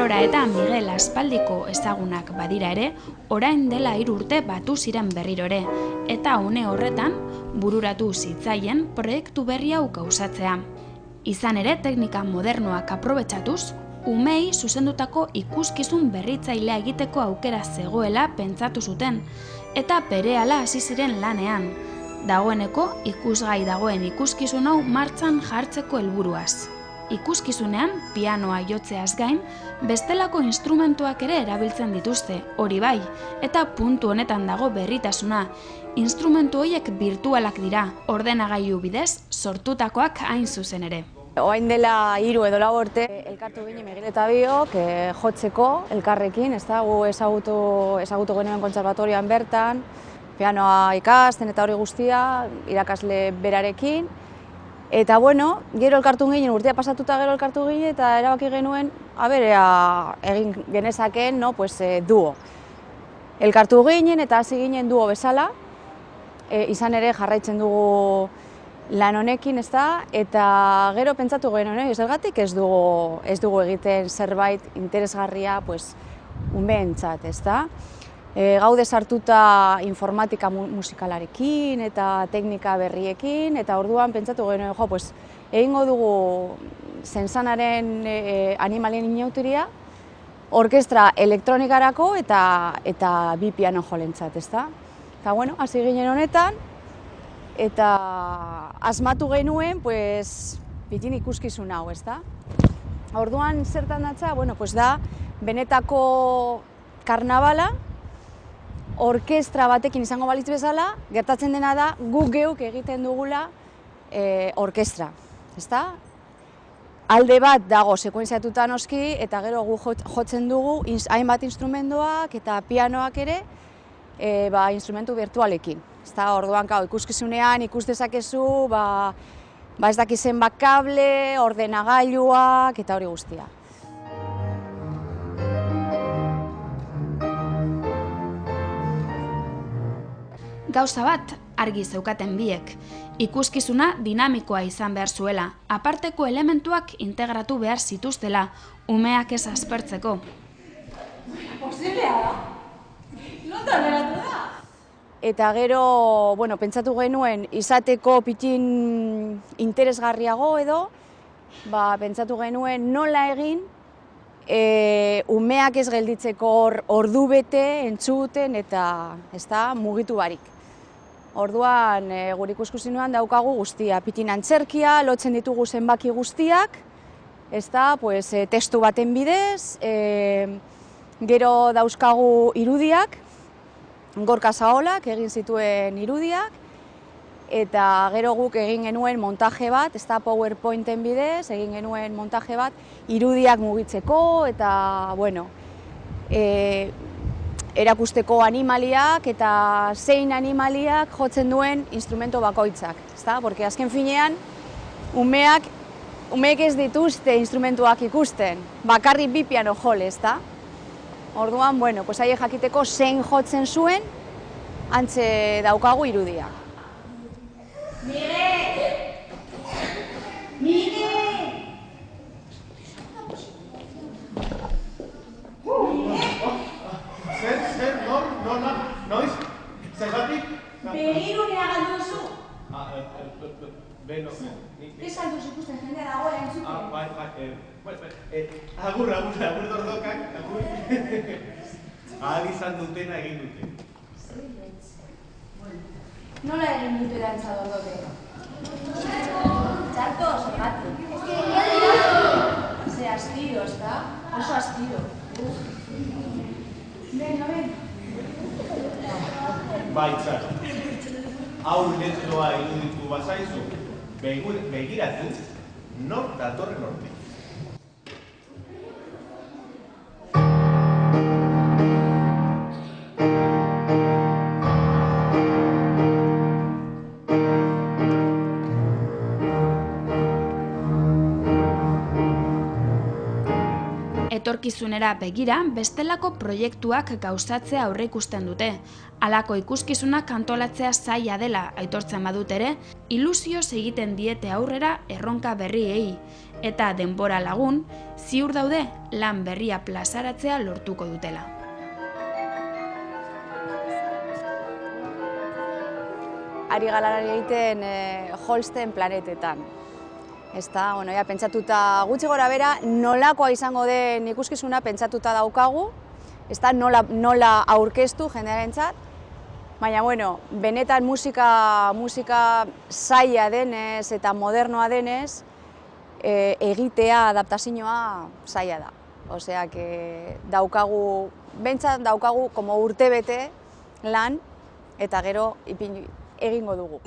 Aurora eta Miguel aspaldiko ezagunak badira ere, orain dela 3 urte batu ziren berrirore, eta une horretan bururatu zitzaien proiektu berri hau gauzatzea. Izan ere, teknika modernoak aprobetxatuz, umei zuzendutako ikuskizun berritzailea egiteko aukera zegoela pentsatu zuten, eta berehala hasi ziren lanean. Dagoeneko ikusgai dagoen ikuskizun hau martxan jartzeko helburuaz. Ikuskizunean, pianoa jotzeaz gain, bestelako instrumentuak ere erabiltzen dituzte, hori bai, eta puntu honetan dago berritasuna. Instrumentu horiek virtualak dira, ordenagailu bidez sortutakoak hain zuzen ere. Orain dela 3 edo 4 urte elkartu ginen Miguel eta biok jotzeko elkarrekin, gu ezagutu genuen kontserbatorioan bertan, pianoa ikasten eta hori guztia, irakasle berarekin. Eta bueno, gero elkartu ginen, urtea pasatuta gero elkartu ginen eta erabaki genuen, egin genezakeen, duo. Elkartu ginen eta hasi ginen duo bezala, izan ere jarraitzen dugu lan honekin, eta gero pentsatu genuen, zergatik ez dugu egiten zerbait interesgarria umeentzat, Gaude sartuta informatika musikalarekin eta teknika berriekin, eta orduan pentsatu genuen, egingo dugu Zensanaren animalien inauteria, orkestra elektronikarako eta bi piano jolentzat, Eta hasi ginen honetan, eta asmatu genuen, bitin ikuskizun hau, Orduan zertan datza, da benetako karnabala, orkestra batekin izango balitz bezala, gertatzen dena da guk geuk egiten dugula orkestra. Alde bat dago sekuentziatuta noski, eta gero gu jotzen dugu hainbat instrumentuak eta pianoak ere instrumentu virtualekin. Orduan ikuskizunean ikus dezakezu ez dakiz zenbat kable, ordenagailuak eta hori guztia. Gauza bat argi zeukaten biek, ikuskizuna dinamikoa izan behar zuela, aparteko elementuak integratu behar zituztela, umeak ez aspertzeko. Posiblea da? Nontan geratu da? Eta gero, pentsatu genuen izateko pitin interesgarriago edo, pentsatu genuen nola egin umeak ez gelditzeko ordu bete entzuten eta mugitu barik. Orduan, gure ikuskizunean daukagu guztia, pitin antzerkia, lotzen ditugu zenbaki guztiak, testu baten bidez, gero dauzkagu irudiak, Gorka Zaolak egin zituen irudiak, eta gero guk egin genuen montaje bat, PowerPointen bidez, egin genuen montaje bat, irudiak mugitzeko, eta, erakusteko animaliak eta zein animaliak jotzen duen instrumento bakoitzak, Porque azken finean, umeek ez dituzte instrumentuak ikusten, bakarrik bi piano jole, Orduan, haiek jakiteko zein jotzen zuen, antze daukagu irudia. Noiz? Zergatik? Begirunea galdu duzu? Beno. Ez galdu ikusten jendea dagoela entzuten. Agur dordokak, agur. Ahal izan dutena egin dute. Nola egin dute dantza dordoke? Txarto, zergatik. Ze astiro, oso astiro. Venga. Baitzak, hau letroa iruditu bazaizu, begiratu, nor datorren hortik. Etorkizunera begira, bestelako proiektuak gauzatzea aurreikusten dute. Halako ikuskizunak antolatzea zaila dela aitortzen badut ere, ilusioz egiten diete aurrera erronka berriei. Eta denbora lagun, ziur daude lan berria plazaratzea lortuko dutela. Ari galarari egiten Holsten planetetan. Pentsatuta gutxi gora bera, nolakoa izango den ikuskizuna pentsatuta daukagu, nola aurkeztu jendearentzat, baina benetan musika zaila denez eta modernoa denez, egitea, adaptazioa zaila da. Osea, daukagu como urtebete lan eta gero egingo dugu.